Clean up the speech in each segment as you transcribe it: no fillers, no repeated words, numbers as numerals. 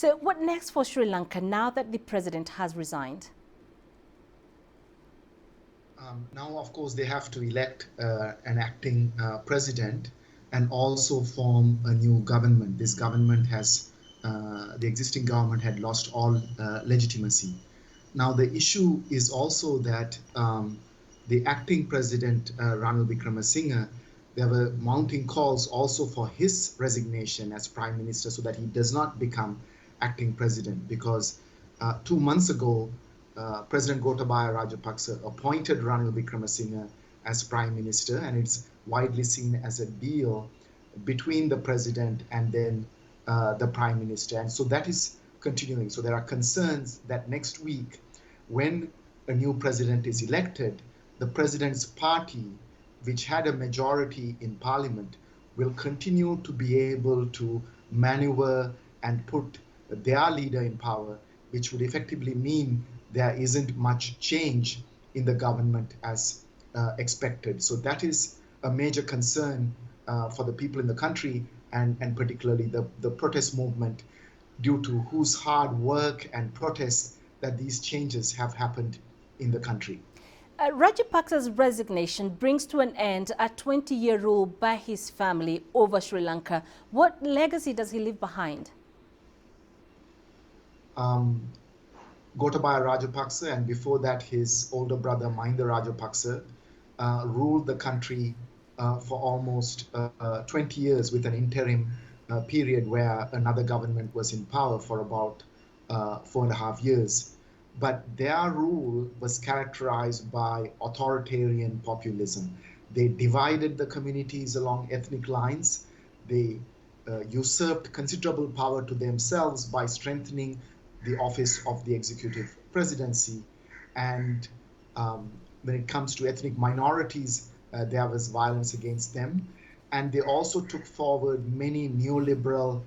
So what next for Sri Lanka now that the president has resigned? Now, of course, they have to elect an acting president and also form a new government. This government has, the existing government had lost all legitimacy. Now, the issue is also that the acting president, Ranil Wickremesinghe, there were mounting calls also for his resignation as prime minister so that he does not become acting president, because 2 months ago, President Gotabaya Rajapaksa appointed Ranil Wickremesinghe as prime minister, and it's widely seen as a deal between the president and then the prime minister. And so that is continuing. So there are concerns that next week, when a new president is elected, the president's party, which had a majority in parliament, will continue to be able to maneuver and put their leader in power, which would effectively mean there isn't much change in the government as expected. So that is a major concern for the people in the country, and particularly the protest movement, due to whose hard work and protests that these changes have happened in the country. Rajapaksa's resignation brings to an end a 20-year rule by his family over Sri Lanka. What legacy does he leave behind? Gotabaya Rajapaksa, and before that his older brother Mahinda Rajapaksa, ruled the country for almost 20 years with an interim period where another government was in power for about 4.5 years. But their rule was characterized by authoritarian populism. They divided the communities along ethnic lines. They usurped considerable power to themselves by strengthening the office of the executive presidency. And when it comes to ethnic minorities, there was violence against them. And they also took forward many neoliberal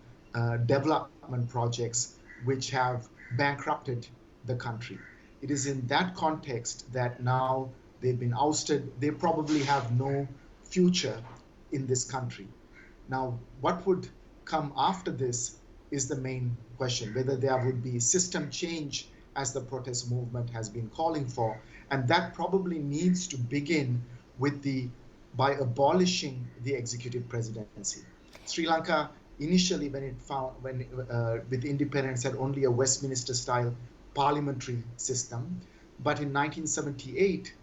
development projects which have bankrupted the country. It is in that context that now they've been ousted. They probably have no future in this country. Now, what would come after this is the main question, whether there would be system change as the protest movement has been calling for. And that probably needs to begin with by abolishing the executive presidency. Sri Lanka initially, with independence, had only a Westminster style parliamentary system. But in 1978,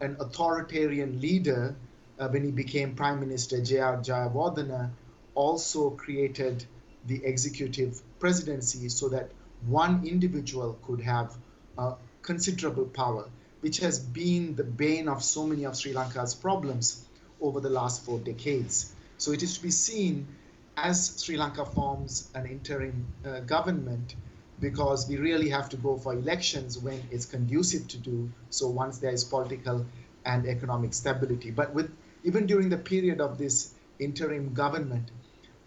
an authoritarian leader, when he became prime minister, J.R. Jayawardena, also created the executive presidency so that one individual could have considerable power, which has been the bane of so many of Sri Lanka's problems over the last 4 decades. So it is to be seen as Sri Lanka forms an interim government, because we really have to go for elections when it's conducive to do so, once there is political and economic stability. But even during the period of this interim government,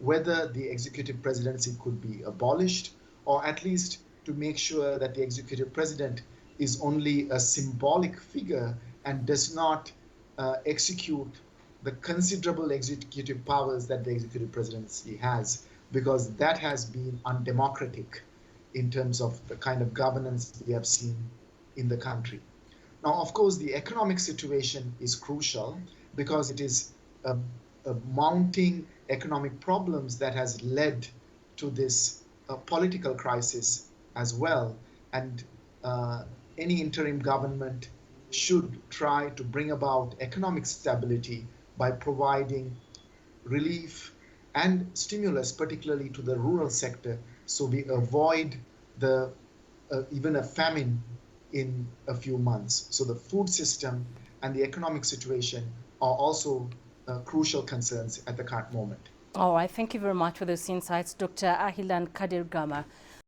whether the executive presidency could be abolished, or at least to make sure that the executive president is only a symbolic figure and does not execute the considerable executive powers that the executive presidency has, because that has been undemocratic in terms of the kind of governance we have seen in the country. Now, of course, the economic situation is crucial, because it is a mounting economic problems that has led to this political crisis as well. And any interim government should try to bring about economic stability by providing relief and stimulus, particularly to the rural sector, so we avoid even a famine in a few months. So the food system and the economic situation are also crucial concerns at the current moment. All right, thank you very much for those insights, Dr. Ahilan Kadir Gama.